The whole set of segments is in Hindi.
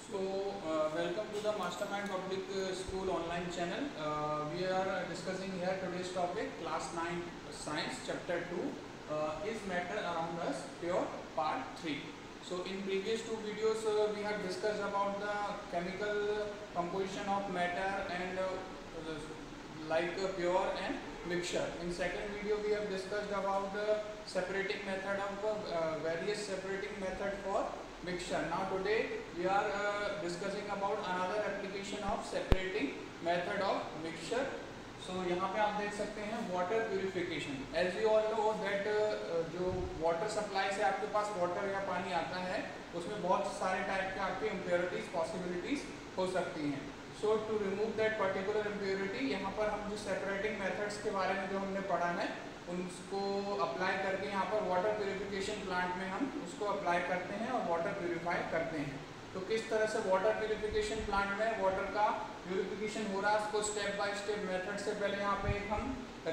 So, welcome to the Mastermind Public School online channel. We are discussing here today's topic, Class 9 Science, Chapter 2, Is Matter Around Us Pure, Part 3. So, in previous two videos, we have discussed about the chemical composition of matter and pure and mixture. In second video, we have discussed about the separating method of various separating method for mixture. Now today we are discussing about another application of separating method of mixture. So यहाँ पे आप देख सकते हैं water purification. As we all know that जो water supply से आपके पास water या पानी आता है उसमें बहुत सारे टाइप के आपके impurities possibilities हो सकती हैं. So to remove that particular impurity, यहाँ पर हम जो separating methods के बारे में जो हमने पढ़ा है उनको अप्लाई करके यहाँ पर वाटर प्यूरिफिकेशन प्लांट में हम उसको अप्लाई करते हैं और वाटर प्यूरिफाई करते हैं. तो किस तरह से वाटर प्यूरिफिकेशन प्लांट में वाटर का प्यूरिफिकेशन हो रहा है उसको स्टेप बाय स्टेप मेथड से पहले यहाँ पे एक हम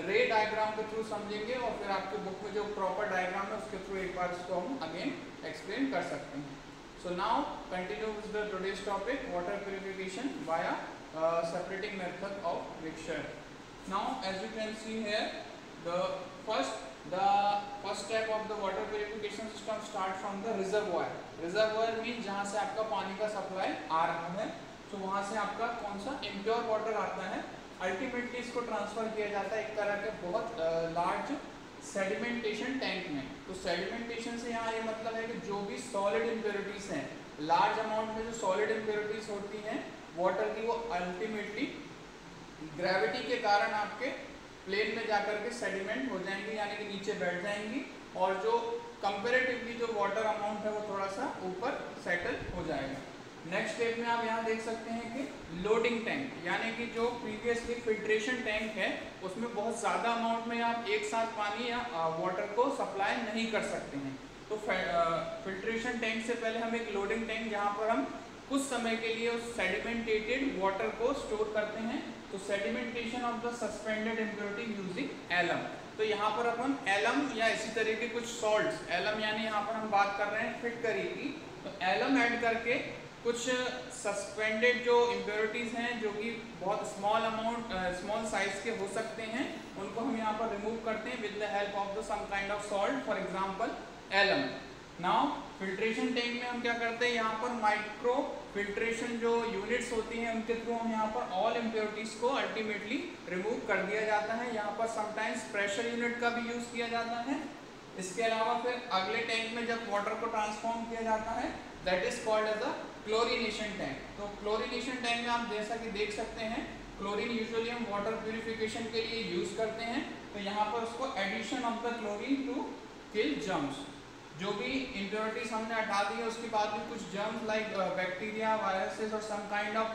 रे डायग्राम के थ्रू समझेंगे और फिर आपके बुक में जो प्रॉपर डायग्राम है उसके थ्रू एक बार इसको हम अगेन एक्सप्लेन कर सकते हैं. So now continue with the today's topic water purification via separating method of mixture. Now as you can see here, the first step of the water purification system start from the reservoir. Reservoir means जहाँ से आपका पानी का सप्लाई आ रहा है, तो वहाँ से आपका कौन सा impure water आता है, अल्टीमेटली इसको ट्रांसफर किया जाता है एक तरह के बहुत लार्ज सेडिमेंटेशन टैंक में. तो सेडिमेंटेशन से यहाँ ये मतलब है कि जो भी सॉलिड इम्प्योरिटीज हैं, लार्ज अमाउंट में जो सॉलिड इम्प्योरिटीज होती हैं वाटर की, वो अल्टीमेटली ग्रेविटी के कारण आपके प्लेन में जाकर के सेडिमेंट हो जाएंगी, यानी कि नीचे बैठ जाएंगी और जो कंपैरेटिवली जो वाटर अमाउंट है वो थोड़ा सा ऊपर सेटल हो जाएगा. नेक्स्ट स्टेप में आप यहाँ देख सकते हैं कि लोडिंग टैंक, यानी कि जो प्रीवियसली फिल्ट्रेशन टैंक है उसमें बहुत ज़्यादा अमाउंट में आप एक साथ पानी या वाटर को सप्लाई नहीं कर सकते हैं. तो फिल्ट्रेशन टैंक से पहले हम एक लोडिंग टैंक जहाँ पर हम कुछ समय के लिए उस सेडिमेंटेटेड वाटर को स्टोर करते हैं. तो sedimentation of the suspended impurity using alum. तो यहाँ पर अपन एलम या इसी तरह के कुछ सॉल्ट्स, एलम यानी यहाँ पर हम बात कर रहे हैं फिटकरी की, तो एलम ऐड करके कुछ सस्पेंडेड जो इम्प्योरिटीज़ हैं जो कि बहुत स्मॉल साइज के हो सकते हैं, उनको हम यहाँ पर रिमूव करते हैं with the help of the some kind of salt, for example alum. Now filtration tank में हम क्या करते हैं, यहाँ पर माइक्रो फिल्ट्रेशन जो यूनिट्स होती हैं उनके थ्रू हम यहाँ पर ऑल इम्प्योरिटीज़ को अल्टीमेटली रिमूव कर दिया जाता है. यहाँ पर समटाइम्स प्रेशर यूनिट का भी यूज़ किया जाता है. इसके अलावा फिर अगले टैंक में जब वाटर को ट्रांसफॉर्म किया जाता है that is called as a chlorination tank. तो क्लोरिनेशन टैंक में आप जैसा कि देख सकते हैं क्लोरीन यूजुअली हम वाटर प्यूरिफिकेशन के लिए यूज़ करते हैं. तो यहाँ पर उसको addition of the chlorine to kill germs, जो भी इम्प्योरिटीज हमने हटा दी है उसके बाद भी कुछ जर्म्स लाइक बैक्टीरिया, वायरसेस और some kind of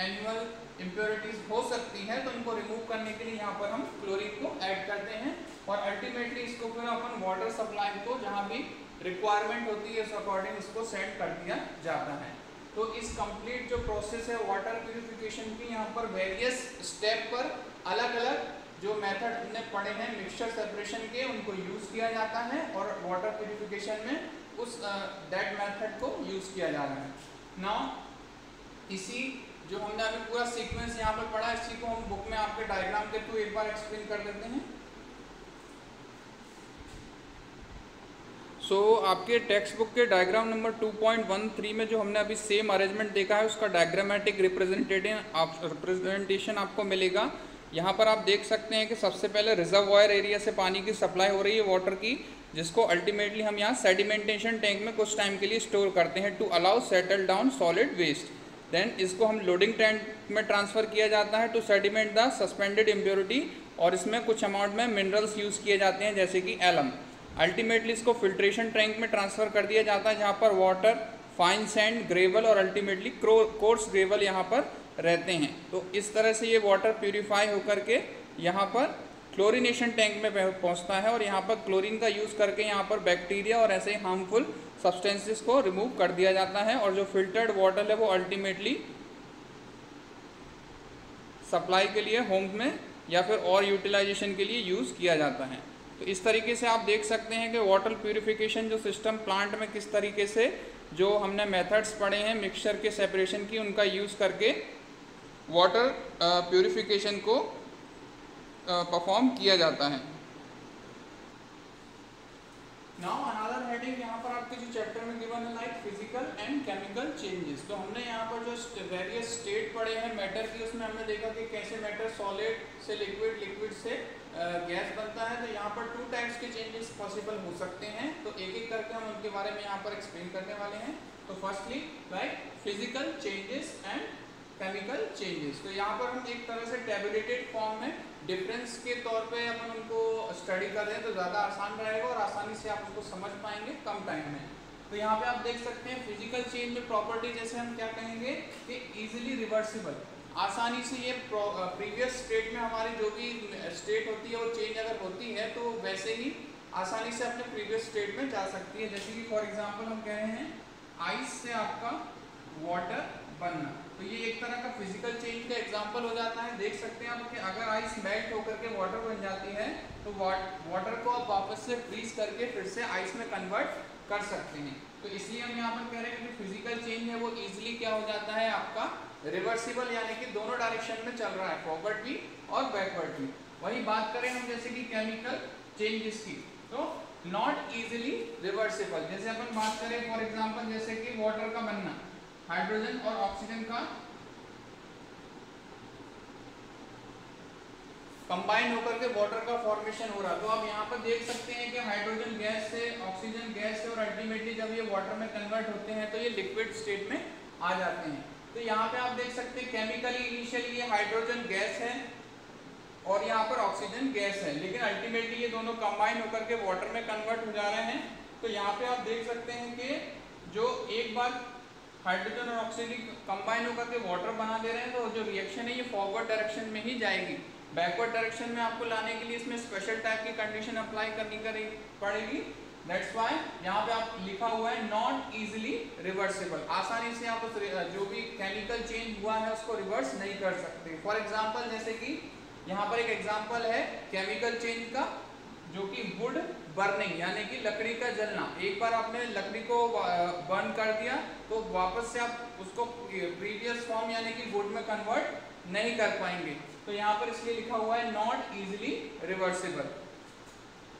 animal impurities हो सकती हैं, तो इनको रिमूव करने के लिए यहाँ पर हम क्लोरीन को ऐड करते हैं और अल्टीमेटली इसको फिर अपन वाटर सप्लाई को जहाँ भी रिक्वायरमेंट होती है उस अकॉर्डिंग इसको सेट कर दिया जाता है. तो इस कंप्लीट जो प्रोसेस है वाटर प्यूरिफिकेशन की, यहाँ पर वेरियस स्टेप पर अलग अलग जो मेथड हमने पढ़े हैं मिक्सचर सेपरेशन के उनको यूज़ किया जाता है और वाटर प्यूरिफिकेशन में उस दैट मेथड को यूज़ किया जा रहा है. नाउ इसी जो हमने अभी पूरा सीक्वेंस यहाँ पर पढ़ा, इसी को हम बुक में आपके डायग्राम के थ्रू एक बार एक्सप्लेन कर देते हैं. सो आपके टेक्स्ट बुक के डायग्राम नंबर 2.13 में जो हमने अभी सेम अरेंजमेंट देखा है उसका डायग्रामेटिक रिप्रेजेंटेशन आपको मिलेगा. यहाँ पर आप देख सकते हैं कि सबसे पहले रिजर्वायर एरिया से पानी की सप्लाई हो रही है वाटर की, जिसको अल्टीमेटली हम यहाँ सेडिमेंटेशन टैंक में कुछ टाइम के लिए स्टोर करते हैं to allow settle down solid waste. Then इसको हम लोडिंग टैंक में ट्रांसफ़र किया जाता है to sediment the suspended impurity, और इसमें कुछ अमाउंट में मिनरल्स यूज़ किए जाते हैं जैसे कि एलम. अल्टीमेटली इसको फिल्ट्रेशन टैंक में ट्रांसफ़र कर दिया जाता है जहाँ पर वाटर, फाइन सैंड, ग्रेवल और अल्टीमेटली कोर्स ग्रेवल यहाँ पर रहते हैं. तो इस तरह से ये वाटर प्यूरिफाई होकर के यहाँ पर क्लोरिनेशन टैंक में पहुँचता है और यहाँ पर क्लोरीन का यूज़ करके यहाँ पर बैक्टीरिया और ऐसे ही हार्मफुल सब्सटेंसेस को रिमूव कर दिया जाता है और जो फिल्टर्ड वाटर है वो अल्टीमेटली सप्लाई के लिए होम में या फिर और यूटिलाइजेशन के लिए यूज़ किया जाता है. तो इस तरीके से आप देख सकते हैं कि वाटर प्यूरिफिकेशन जो सिस्टम प्लांट में किस तरीके से जो हमने मेथड्स पढ़े हैं मिक्सचर के सेपरेशन की, उनका यूज़ करके वाटर प्यूरिफिकेशन को परफॉर्म किया जाता है। नाउ अनदर हेडिंग यहाँ पर आपके जो चैप्टर में गिवन है like physical and chemical changes. तो हमने यहाँ पर जो वेरियस स्टेट पढ़े हैं मैटर की, उसमें हमने देखा कि कैसे मैटर सॉलिड से लिक्विड, लिक्विड से गैस बनता है। तो यहाँ पर 2 टाइप्स के चेंजेस पॉसिबल हो सकते हैं, तो एक एक करके हम उनके बारे में यहाँ पर एक्सप्लेन करने वाले हैं। तो firstly like physical changes and chemical changes. तो यहाँ पर हम एक तरह से टेबुलेटेड फॉर्म में डिफरेंस के तौर पे अपन उनको स्टडी कर रहे हैं, तो ज़्यादा आसान रहेगा और आसानी से आप उसको समझ पाएंगे कम टाइम में। तो यहाँ पे आप देख सकते हैं फिजिकल चेंज में प्रॉपर्टी जैसे हम क्या कहेंगे कि इजीली रिवर्सिबल, आसानी से ये प्रीवियस स्टेट में हमारी जो भी स्टेट होती है वो चेंज अगर होती है तो वैसे ही आसानी से अपने प्रीवियस स्टेट में जा सकती है। जैसे कि फॉर एग्जांपल हम कह रहे हैं आइस से आपका वाटर बनना, तो ये एक तरह का फिजिकल चेंज का एग्जांपल हो जाता है। देख सकते हैं आप कि अगर आइस मेल्ट होकर के वाटर बन जाती है तो वाटर को आप वापस से फ्रीज करके फिर से आइस में कन्वर्ट कर सकते हैं। तो इसलिए हम यहाँ पर कह रहे हैं कि फिजिकल चेंज है वो इजीली क्या हो जाता है आपका रिवर्सिबल, यानी कि दोनों डायरेक्शन में चल रहा है, फॉरवर्ड भी और बैकवर्ड भी। वही बात करें हम जैसे कि केमिकल चेंजेस की, तो नॉट इजीली रिवर्सिबल। जैसे अपन बात करें फॉर एग्जांपल जैसे कि वाटर का बनना, हाइड्रोजन और ऑक्सीजन का कंबाइन होकर के वाटर का फॉर्मेशन हो रहा है। तो आप यहाँ पर देख सकते हैं कि हाइड्रोजन गैस से ऑक्सीजन गैस से और अल्टीमेटली जब ये वाटर में कन्वर्ट होते हैं तो ये लिक्विड स्टेट में आ जाते हैं। तो यहाँ पे आप देख सकते हैं केमिकली इनिशियली ये हाइड्रोजन गैस है और यहाँ पर ऑक्सीजन गैस है, लेकिन अल्टीमेटली ये दोनों कंबाइन होकर के वाटर में कन्वर्ट हो जा रहे हैं। तो यहाँ पे आप देख सकते हैं कि जो एक बार हाइड्रोजन और ऑक्सीजन कंबाइन होकर के वाटर बना दे रहे हैं तो जो रिएक्शन है ये फॉरवर्ड डायरेक्शन में ही जाएगी। बैकवर्ड डायरेक्शन में आपको लाने के लिए इसमें स्पेशल टाइप की कंडीशन अप्लाई करनी पड़ेगी। दैट्स व्हाई यहाँ पे आप लिखा हुआ है नॉट इजीली रिवर्सिबल, आसानी से आप उस जो भी केमिकल चेंज हुआ है उसको रिवर्स नहीं कर सकते। फॉर एग्जांपल जैसे कि यहाँ पर एक एग्जांपल है केमिकल चेंज का, जो कि वुड बर्निंग यानी कि लकड़ी का जलना। एक बार आपने लकड़ी को बर्न कर दिया तो वापस से आप उसको प्रीवियस फॉर्म यानी कि वुड में कन्वर्ट नहीं कर पाएंगे। तो यहाँ पर इसलिए लिखा हुआ है not easily reversible.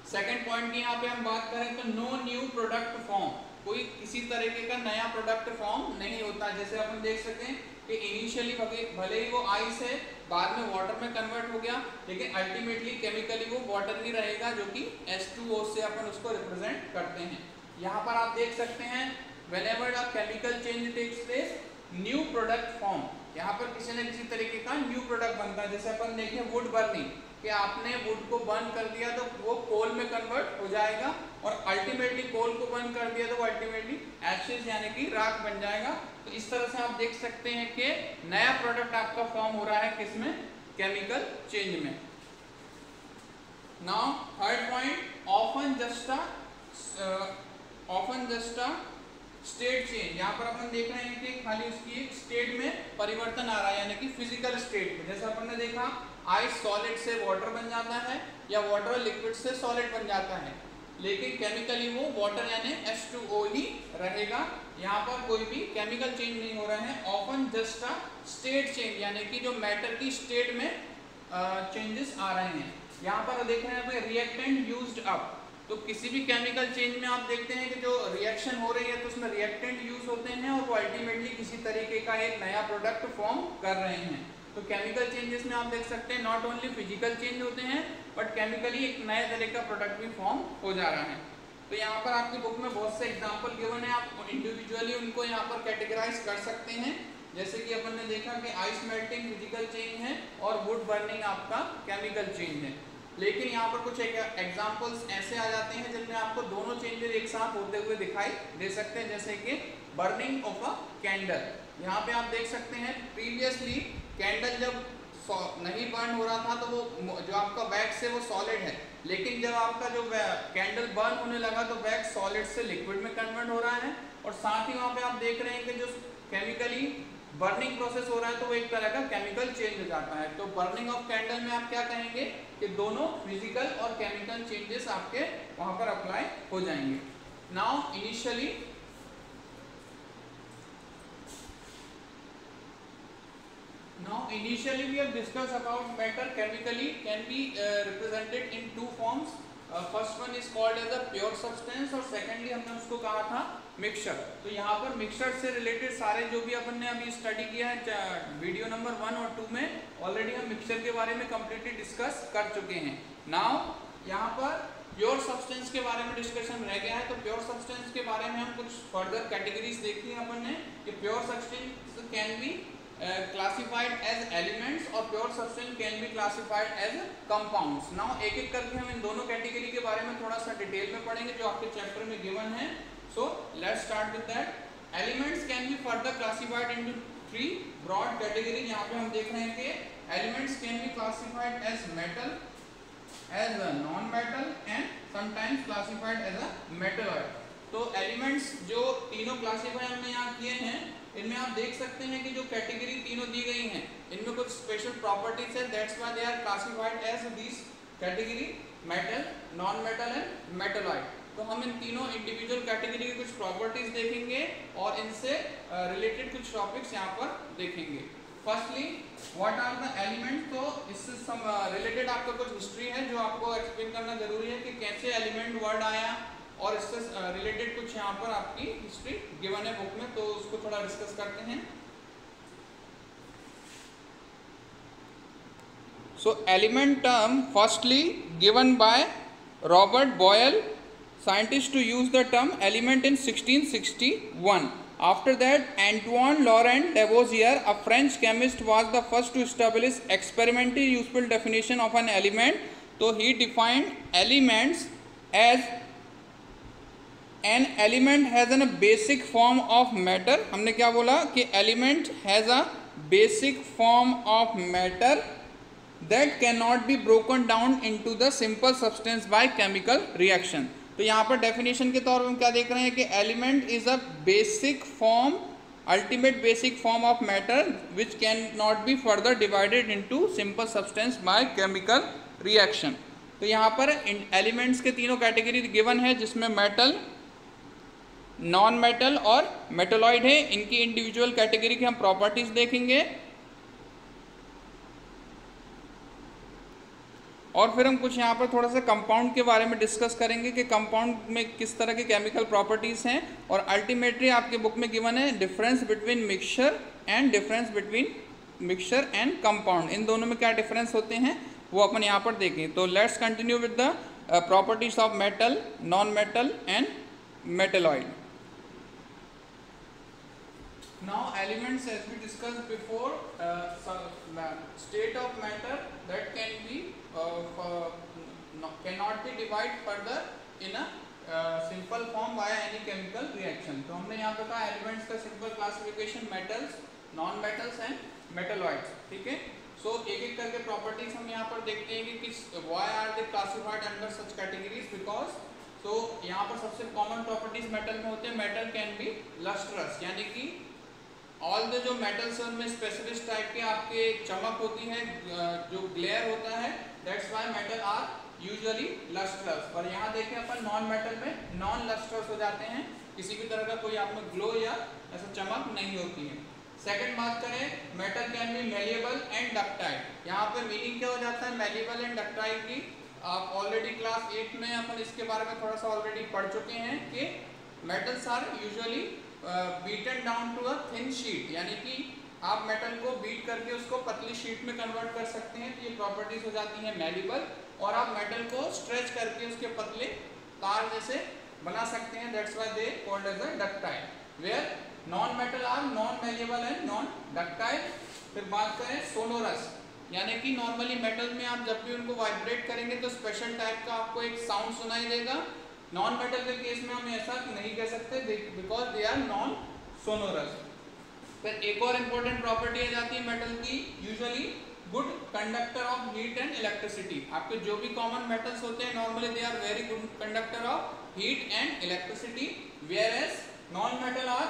Second point की यहाँ पे हम बात करें तो नो न्यू प्रोडक्ट फॉर्म, कोई किसी तरीके का नया प्रोडक्ट फॉर्म नहीं होता। जैसे अपन देख सकते हैं कि इनिशियली भले ही वो आइस है बाद में वाटर में कन्वर्ट हो गया, लेकिन अल्टीमेटली केमिकली वो वाटर नहीं रहेगा, जो कि H2O से अपन उसको रिप्रेजेंट करते हैं। यहाँ पर आप देख सकते हैं whenever a chemical change takes place new product form, यहाँ पर किसी न किसी तरीके का न्यू प्रोडक्ट बनता है। जैसे अपन देखें वुड बर्निंग, कि आपने वुड को बर्न कर दिया तो वो कोल में कन्वर्ट हो जाएगा और अल्टीमेटली कोल को बर्न कर दिया तो वो अल्टीमेटली एशेज यानी कि राख बन जाएगा। तो इस तरह से आप देख सकते हैं कि नया प्रोडक्ट आपका फॉर्म हो रहा है किसमें, केमिकल चेंज में। Now third point, often just a state change. यहाँ पर अपन देख रहे हैं कि खाली उसकी एक स्टेट में परिवर्तन आ रहा है, यानी कि फिजिकल स्टेट में। जैसे अपन ने देखा आइस सॉलिड से वाटर बन जाता है या वाटर लिक्विड से सॉलिड बन जाता है, लेकिन केमिकली वो वाटर यानी H2O ही रहेगा। यहाँ पर कोई भी केमिकल चेंज नहीं हो रहा है। Often just a state change यानी कि जो मैटर की स्टेट में चेंजेस आ रहे हैं। यहाँ पर देख रहे हैं रिएक्टेंट यूज्ड अप, तो किसी भी केमिकल चेंज में आप देखते हैं कि जो रिएक्शन हो रही है तो उसमें रिएक्टेंट यूज होते हैं और वो अल्टीमेटली किसी तरीके का एक नया प्रोडक्ट फॉर्म कर रहे हैं। तो केमिकल चेंजेस में आप देख सकते हैं नॉट ओनली फिजिकल चेंज होते हैं बट केमिकली एक नए तरह का प्रोडक्ट भी फॉर्म हो जा रहा है। तो यहाँ पर आपकी बुक में बहुत से एग्जाम्पल गिवन है, आप इंडिविजुअली उनको यहाँ पर कैटेगराइज कर सकते हैं। जैसे कि अपन ने देखा कि आइस मेल्टिंग फिजिकल चेंज है और वुड बर्निंग आपका केमिकल चेंज है। लेकिन यहाँ पर कुछ एग्जाम्पल्स ऐसे आ जाते हैं जिनमें आपको दोनों चेंजेस एक साथ होते हुए दिखाई दे सकते हैं। जैसे कि बर्निंग ऑफ अ कैंडल, यहाँ पे आप देख सकते हैं प्रीवियसली कैंडल जब नहीं बर्न हो रहा था तो वो जो आपका वैक्स है वो सॉलिड है, लेकिन जब आपका जो कैंडल बर्न होने लगा तो वैक्स सॉलिड से लिक्विड में कन्वर्ट हो रहा है। और साथ ही वहाँ पे आप देख रहे हैं कि जो केमिकली बर्निंग प्रोसेस हो रहा है तो वो एक तरह का केमिकल चेंज हो जाता है। तो बर्निंग ऑफ कैंडल में आप क्या कहेंगे कि दोनों फिजिकल और केमिकल चेंजेस आपके वहाँ पर अप्लाई हो जाएंगे। Now initially Now initially we have discussed about matter chemically can be represented in two forms. First one is called as a pure substance और secondly हमने उसको कहा था मिक्सचर। तो यहाँ पर मिक्सचर से रिलेटेड सारे जो भी अपन ने अभी स्टडी किया है वीडियो नंबर 1 और 2 में ऑलरेडी हम मिक्सचर के बारे में कम्प्लीटली डिस्कस कर चुके हैं। नाउ यहाँ पर प्योर सब्सटेंस के बारे में डिस्कशन रह गया है। तो प्योर सब्सटेंस के बारे में हम कुछ फर्दर कैटेगरीज देखी है अपन ने कि pure substance can be classified as elements और pure substance can be classified as compounds। now एक एक करके हम इन दोनों कैटेगरी के बारे में थोड़ा सा डिटेल में पढ़ेंगे जो आपके चैप्टर में गिवन है। so let's start with that। elements can be further classified into three broad categories। यहाँ पे हम देख रहे हैं कि elements can be classified as metal, as a non-metal and sometimes classified as a metalloid। तो एलिमेंट्स जो तीनों क्लासीफाई हमने यहाँ किए हैं इनमें आप देख सकते हैं कि जो कैटेगरी तीनों दी गई हैं इनमें कुछ स्पेशल प्रॉपर्टीज है। That's why they are classified as this category metal, non metal and metalloid. तो हम इन तीनों इंडिविजुअल कैटेगरी की कुछ प्रॉपर्टीज देखेंगे और इनसे रिलेटेड कुछ टॉपिक्स यहाँ पर देखेंगे। Firstly what are the element. तो इससे सम रिलेटेड आपका कुछ हिस्ट्री है जो आपको एक्सप्लेन करना जरूरी है कि कैसे एलिमेंट वर्ड आया और इससे रिलेटेड कुछ यहाँ पर आपकी हिस्ट्री गिवन है बुक में, तो उसको थोड़ा डिस्कस करते हैं। So element term firstly given by Robert Boyle, scientist to use the term element in 1661। After that Antoine Laurent Lavoisier, a French chemist, was the first to establish experimentally useful definition of an element. तो he defined elements as an element has an basic form of matter. हमने क्या बोला कि element has a basic form of matter that can not be broken down into the simple substance by chemical reaction. तो यहाँ पर डेफिनेशन के तौर पर हम क्या देख रहे हैं कि element is a basic form, ultimate basic form of matter which can not be further divided into simple substance by chemical reaction. तो यहाँ पर एलिमेंट्स के तीनों कैटेगरी गिवन है जिसमें मेटल, नॉन मेटल और मेटलॉइड है। इनकी इंडिविजुअल कैटेगरी की हम प्रॉपर्टीज देखेंगे और फिर हम कुछ यहाँ पर थोड़ा सा कंपाउंड के बारे में डिस्कस करेंगे कि कंपाउंड में किस तरह के केमिकल प्रॉपर्टीज हैं। और अल्टीमेटली आपके बुक में गिवन है difference between mixture and difference between mixture and compound, इन दोनों में क्या डिफरेंस होते हैं वो अपन यहाँ पर देखें। तो let's continue with the properties of metal, non metal and metalloid. Now elements, as we discussed before, state of matter that can be cannot be divided further in a simple form by any chemical reaction। तो हमने यहाँ पे कहा elements का simple classification metals, non metals and metalloids। ठीक है। सो एक एक करके प्रॉपर्टीज हम यहाँ पर देखते हैं कि किस why are they classified under such categories because तो यहाँ पर सबसे कॉमन प्रॉपर्टीज मेटल में होते हैं। मेटल कैन बी लस्ट्रस, यानी कि ऑल द जो मेटल्स हैं उनमें स्पेशलिस्ट टाइप के आपके चमक होती है, जो ग्लेयर होता है। That's why metal are usually lustrous. और यहाँ देखें अपन नॉन मेटल में नॉन लस्ट्रस हो जाते हैं, किसी भी तरह का कोई आप में ग्लो या ऐसा चमक नहीं होती है। सेकंड बात करें, metal can be malleable and ductile. यहाँ पे मीनिंग क्या हो जाता है मेलिएबल एंड डक्टाइल की? आप ऑलरेडी क्लास 8 में अपन इसके बारे में थोड़ा सा ऑलरेडी पढ़ चुके हैं कि metals are usually beaten down to a thin sheet, यानी कि आप मेटल को बीट करके उसको पतली शीट में कन्वर्ट कर सकते हैं। तो ये प्रॉपर्टीज हो जाती हैं मेलिएबल। और आप मेटल को स्ट्रेच करके उसके पतले तार जैसे बना सकते हैं। That's why they called as a ductile. Where non metal are non malleable and non ductile. फिर बात करें सोनोरस, यानी कि नॉर्मली मेटल में आप जब भी उनको वाइब्रेट करेंगे तो स्पेशल टाइप का आपको एक साउंड सुनाई देगा। नॉन मेटल के केस में हम ऐसा नहीं कह सकते because they are non sonorous. फिर एक और इम्पोर्टेंट प्रॉपर्टी आ जाती है मेटल की, usually good conductor of heat and electricity. आपके जो भी कॉमन मेटल्स होते हैं normally they are very good conductor of heat and electricity, where as non metal are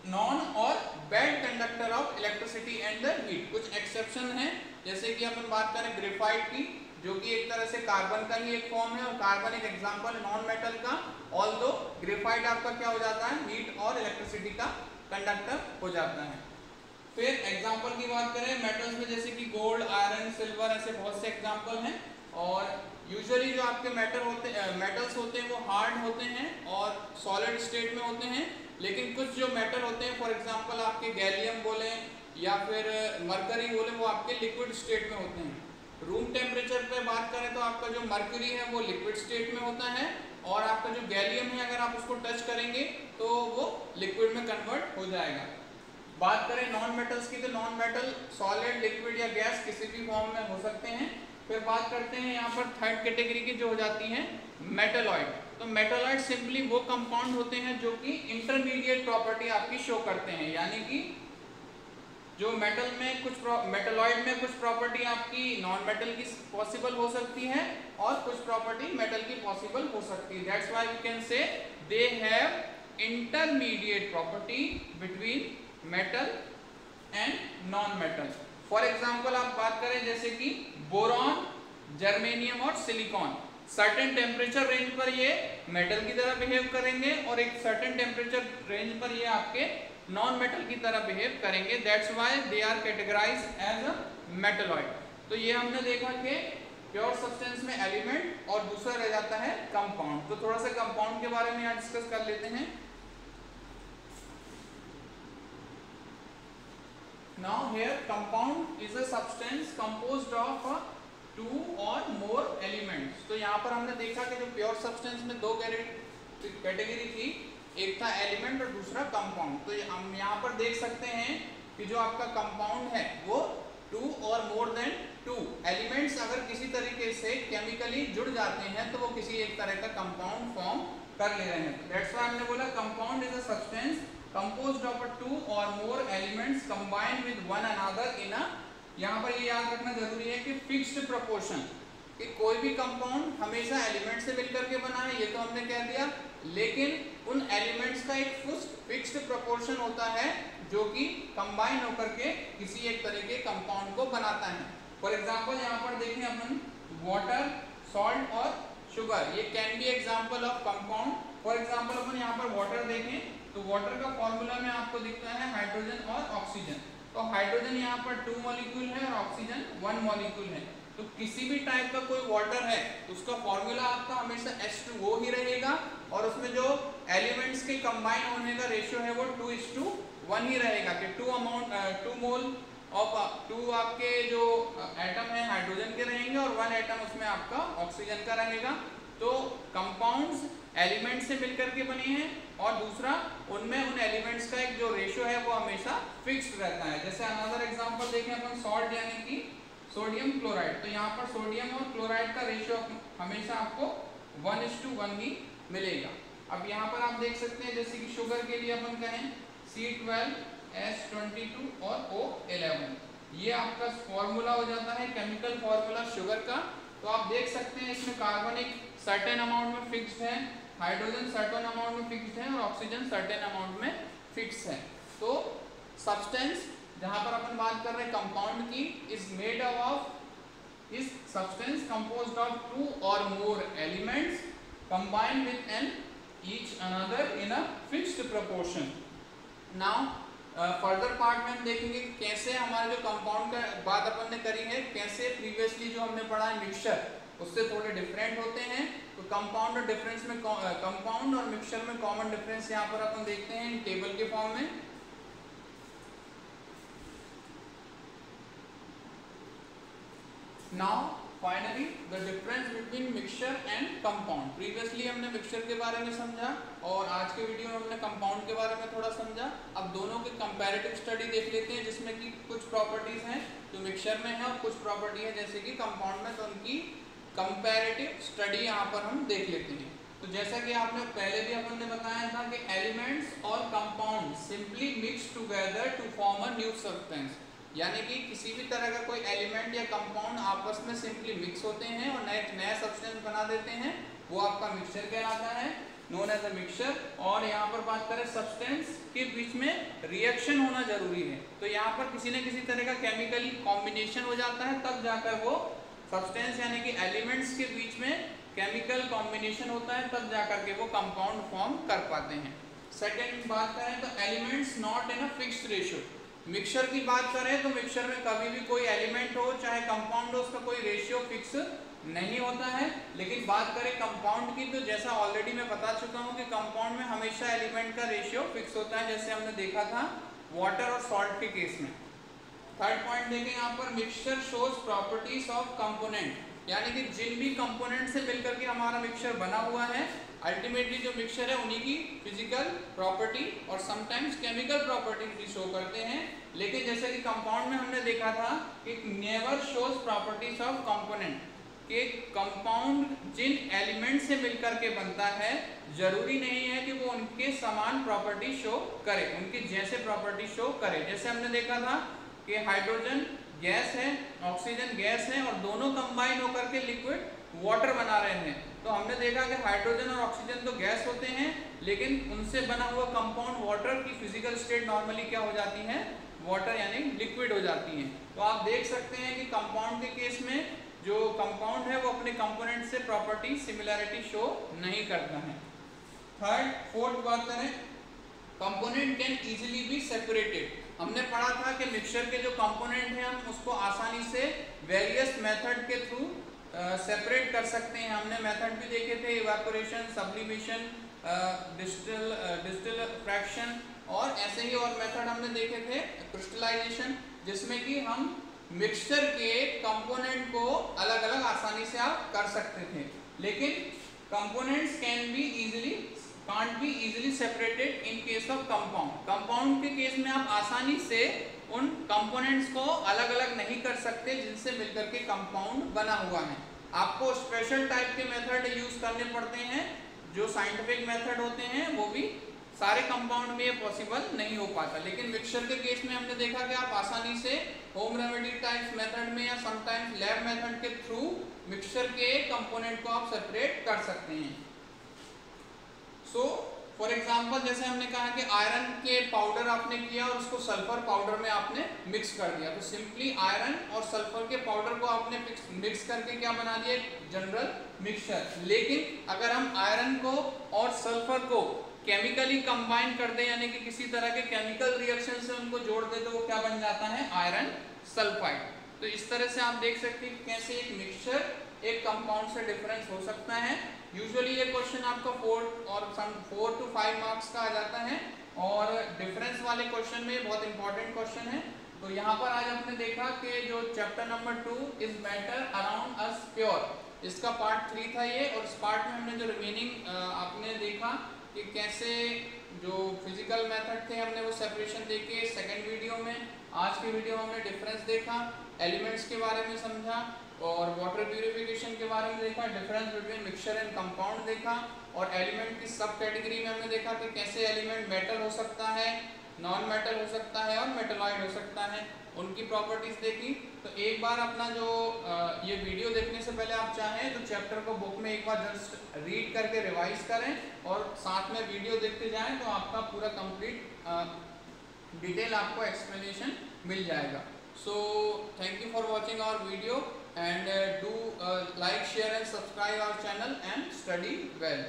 non और bad conductor of electricity and the heat. कुछ एक्सेप्शन है, जैसे कि अपन बात करें ग्रेफाइट की, जो कि एक तरह से कार्बन का ही एक फॉर्म है और कार्बन एक एग्जांपल है नॉन मेटल का। ऑल्दो ग्रेफाइट आपका क्या हो जाता है, हीट और इलेक्ट्रिसिटी का कंडक्टर हो जाता है। फिर एग्जाम्पल की बात करें मेटल्स में, जैसे कि गोल्ड, आयरन, सिल्वर, ऐसे बहुत से एग्जाम्पल हैं। और यूजुअली जो आपके मेटल्स होते हैं वो हार्ड होते हैं और सॉलिड स्टेट में होते हैं, लेकिन कुछ जो मेटल होते हैं, फॉर एग्जांपल आपके गैलियम बोले या फिर मरकरी बोले, वो आपके लिक्विड स्टेट में होते हैं। रूम टेम्परेचर पे बात करें तो आपका जो मरकरी है वो लिक्विड स्टेट में होता है, और आपका जो गैलियम है अगर आप उसको टच करेंगे तो वो लिक्विड में कन्वर्ट हो जाएगा। बात करें नॉन मेटल्स की, तो नॉन मेटल सॉलिड, लिक्विड या गैस किसी भी फॉर्म में हो सकते हैं। फिर बात करते हैं यहाँ पर थर्ड कैटेगरी की, जो हो जाती है मेटलॉइड। तो मेटलॉइड सिंपली वो कंपाउंड होते हैं जो कि इंटरमीडिएट प्रॉपर्टी आपकी शो करते हैं, यानी कि जो मेटल में कुछ मेटलॉइड में कुछ प्रॉपर्टी आपकी नॉन मेटल की पॉसिबल हो सकती है और कुछ प्रॉपर्टी मेटल की पॉसिबल हो सकती है। That's why we can say they have intermediate property between metal and non metal. For example आप बात करें जैसे कि बोरॉन, जर्मेनियम और सिलिकॉन, सर्टेन टेम्परेचर रेंज पर ये मेटल की तरह बिहेव करेंगे और एक सर्टेन टेम्परेचर रेंज पर ये आपके नॉन मेटल की तरह बिहेव करेंगे। That's why they are categorised as a metalloid. तो ये हमने देखा कि प्योर सब्सटेंस में एलिमेंट और दूसरा रह जाता है कंपाउंड। तो थोड़ा सा कंपाउंड के बारे में यहाँ डिस्कस कर लेते हैं। Now here compound is a substance composed of two or more elements। तो यहाँ पर हमने देखा कि जो प्योर सब्सटेंस में दो कैटेगरी थी, एक था एलिमेंट और दूसरा कंपाउंड। तो हम यहाँ पर देख सकते हैं कि जो आपका कंपाउंड है वो टू और मोर देन टू एलिमेंट्स अगर किसी तरीके से केमिकली जुड़ जाते हैं तो वो किसी एक तरह का कंपाउंड फॉर्म कर ले रहे हैं। दैट्स व्हाई हमने बोला compound is a substance composed of two or more elements combined with one another in a, यहाँ पर ये याद रखना जरूरी है कि फिक्स्ड प्रोपोर्शन, कि कोई भी कंपाउंड हमेशा एलिमेंट से मिलकर के बना है, ये तो हमने कह दिया, लेकिन उन एलिमेंट्स का एक फिक्स्ड प्रोपोर्शन होता है जो कि कंबाइन होकर के किसी एक तरह के कंपाउंड को बनाता है। फॉर एग्जाम्पल यहाँ पर देखें अपन वाटर, सॉल्ट और शुगर, ये can be example of compound. For example अपन यहाँ पर वाटर देखें तो वाटर का फॉर्मूला में आपको दिखता है हाइड्रोजन और ऑक्सीजन। तो हाइड्रोजन यहाँ पर 2 मॉलिक्यूल है और ऑक्सीजन 1 मॉलिक्यूल है। तो किसी भी टाइप का कोई वाटर है उसका फॉर्मूला आपका हमेशा H2O ही रहेगा और उसमें जो एलिमेंट्स के कंबाइन होने का रेशियो है वो 2:1 ही रहेगा कि 2 मोल ऑफ 2 आपके जो एटम है हाइड्रोजन के रहेंगे और 1 एटम उसमें आपका ऑक्सीजन का रहेगा। तो कंपाउंड्स एलिमेंट से मिलकर के बने हैं और दूसरा उनमें उन एलिमेंट्स का एक जो रेशियो है वो हमेशा फिक्स्ड रहता है। जैसे अनदर एग्जांपल देखें अपन सॉल्ट यानी कि सोडियम क्लोराइड, तो यहाँ पर सोडियम और क्लोराइड का रेशियो हमेशा आपको 1:1 ही मिलेगा। अब यहाँ पर आप देख सकते हैं जैसे कि शुगर के लिए अपन कहें C12, H22 और O11, ये आपका फॉर्मूला हो जाता है केमिकल फॉर्मूला शुगर का। तो आप देख सकते हैं इसमें कार्बन एक सर्टेन अमाउंट में फिक्स्ड है, हाइड्रोजन सर्टेन अमाउंट में फिक्स्ड है और ऑक्सीजन सर्टेन अमाउंट में फिक्स है। तो सब्सटेंस जहां पर अपन बात कर रहे हैं कंपाउंड की, is made of is substance composed of 2 और more elements combined with an each another in a fixed proportion. Now further part में हम देखेंगे कि कैसे हमारे जो कंपाउंड का बात अपन ने करी है, कैसे प्रीवियसली जो हमने पढ़ा है मिक्सचर उससे थोड़े डिफरेंट होते हैं। तो कंपाउंड और डिफरेंस में कंपाउंड और मिक्सचर में कॉमन डिफरेंस यहाँ पर अपन देखते हैं टेबल के फॉर्म में। Now finally the difference between mixture and compound. Previously हमने मिक्सचर के बारे में समझा और आज के वीडियो में हमने कंपाउंड के बारे में थोड़ा समझा। अब दोनों की कंपैरेटिव स्टडी देख लेते हैं जिसमें कि कुछ प्रॉपर्टीज हैं जो मिक्सचर में है और कुछ प्रॉपर्टी है जैसे कि कंपाउंड में, तो उनकी कंपैरेटिव स्टडी यहाँ पर हम देख लेते हैं। तो जैसा कि आपने पहले भी अपन ने बताया था कि एलिमेंट्स और compound simply mix together to form a new substance, यानी कि किसी भी तरह का कोई एलिमेंट या कंपाउंड आपस में सिंपली मिक्स होते हैं और नया सब्सटेंस बना देते हैं, वो आपका मिक्सचर कहलाता है, नोन एज अ मिक्सचर। और यहाँ पर बात करें सब्सटेंस के बीच में रिएक्शन होना जरूरी है, तो यहाँ पर किसी न किसी तरह का केमिकल कॉम्बिनेशन हो जाता है तब जाकर वो सब्सटेंस यानी कि एलिमेंट्स के बीच में केमिकल कॉम्बिनेशन होता है तब जाकर के वो कंपाउंड फॉर्म कर पाते हैं। सेकेंड बात करें तो elements not in a fixed ratio, mixture की बात करें तो मिक्सचर में कभी भी कोई एलिमेंट हो चाहे कंपाउंड हो, उसका कोई रेशियो फिक्स नहीं होता है। लेकिन बात करें कंपाउंड की तो जैसा ऑलरेडी मैं बता चुका हूं कि कंपाउंड में हमेशा एलिमेंट का रेशियो फिक्स होता है, जैसे हमने देखा था वाटर और सॉल्ट के केस में। थर्ड पॉइंट देखें यहाँ पर, mixture shows properties of component, यानी कि जिन भी कंपोनेंट से मिलकर के हमारा मिक्सचर बना हुआ है, अल्टीमेटली जो मिक्सचर है उन्हीं की फिजिकल प्रॉपर्टी और समटाइम्स केमिकल प्रॉपर्टीज भी शो करते हैं। लेकिन जैसे कि कंपाउंड में हमने देखा था कि never shows properties of component, कि कंपाउंड जिन एलिमेंट से मिलकर के बनता है जरूरी नहीं है कि वो उनके समान प्रॉपर्टी शो करे, उनके जैसे प्रॉपर्टी शो करे। जैसे हमने देखा था कि हाइड्रोजन गैस है, ऑक्सीजन गैस है और दोनों कंबाइन होकर के लिक्विड वाटर बना रहे हैं। तो हमने देखा कि हाइड्रोजन और ऑक्सीजन तो गैस होते हैं, लेकिन उनसे बना हुआ कंपाउंड वाटर की फिजिकल स्टेट नॉर्मली क्या हो जाती है, वाटर यानी लिक्विड हो जाती है। तो आप देख सकते हैं कि कंपाउंड के केस में जो कंपाउंड है वो अपने कंपोनेंट से प्रॉपर्टी सिमिलैरिटी शो नहीं करता है। फोर्थ बात करें, component can easily be separated. हमने पढ़ा था कि मिक्सचर के जो कंपोनेंट हैं हम उसको आसानी से वेरियस मेथड के थ्रू सेपरेट कर सकते हैं। हमने मेथड भी देखे थे, इवेपोरेशन, सब्लिमेशन, डिस्टिल फ्रैक्शन, और ऐसे ही और मेथड हमने देखे थे क्रिस्टलाइजेशन, जिसमें कि हम मिक्सचर के कंपोनेंट को अलग अलग आसानी से आप कर सकते थे। लेकिन components can't be easily separated in case of compound। Compound के केस में आप आसानी से उन कंपोनेंट्स को अलग अलग नहीं कर सकते जिनसे मिलकर के कंपाउंड बना हुआ है। आपको स्पेशल टाइप के मेथड यूज करने पड़ते हैं, जो साइंटिफिक मेथड होते हैं वो भी सारे कंपाउंड में ये पॉसिबल नहीं हो पाता। लेकिन मिक्सचर के केस में हमने देखा कि आप आसानी से होम रेमेडी टाइप मेथड में या समटाइम्स लैब मेथड के थ्रू मिक्सचर के कंपोनेंट को आप सेपरेट कर सकते हैं। सो फॉर एग्जाम्पल, जैसे हमने कहा कि आयरन के पाउडर आपने किया और उसको सल्फर पाउडर में आपने मिक्स कर दिया, तो सिंपली आयरन और सल्फर के पाउडर को आपने मिक्स करके क्या बना दिया, जनरल मिक्सचर। लेकिन अगर हम आयरन को और सल्फर को केमिकली कंबाइन कर दे, यानी कि किसी तरह के केमिकल रिएक्शन से उनको जोड़ दे, तो वो क्या बन जाता है, आयरन सल्फाइड। तो इस तरह से आप देख सकते हैं कैसे एक मिक्सचर एक कंपाउंड से डिफरेंस हो सकता है। यूजुअली ये क्वेश्चन आपका 4 to 5 मार्क्स का आ जाता है, और डिफरेंस वाले क्वेश्चन में बहुत इंपॉर्टेंट क्वेश्चन है। तो यहाँ पर आज हमने देखा कि जो chapter number 2 is matter around us pure, इसका पार्ट 3 था ये, और इस पार्ट में हमने जो रिमेनिंग आपने देखा कि कैसे जो फिजिकल मेथड थे हमने वो सेपरेशन देखे सेकंड वीडियो में। आज की वीडियो में हमने डिफरेंस देखा, एलिमेंट्स के बारे में समझा, और वाटर प्यूरिफिकेशन के बारे में देखा, difference between mixture and compound देखा, और एलिमेंट की सब कैटेगरी में हमने देखा कि कैसे एलिमेंट मेटल हो सकता है, नॉन मेटल हो सकता है और मेटलॉइड हो सकता है, उनकी प्रॉपर्टीज देखी। तो एक बार अपना जो ये वीडियो देखने से पहले आप चाहें तो चैप्टर को बुक में एक बार जस्ट रीड करके रिवाइज करें और साथ में वीडियो देखते जाएं, तो आपका पूरा कंप्लीट डिटेल आपको एक्सप्लेनेशन मिल जाएगा। So thank you for watching our video, and do like, share and subscribe our channel and study well.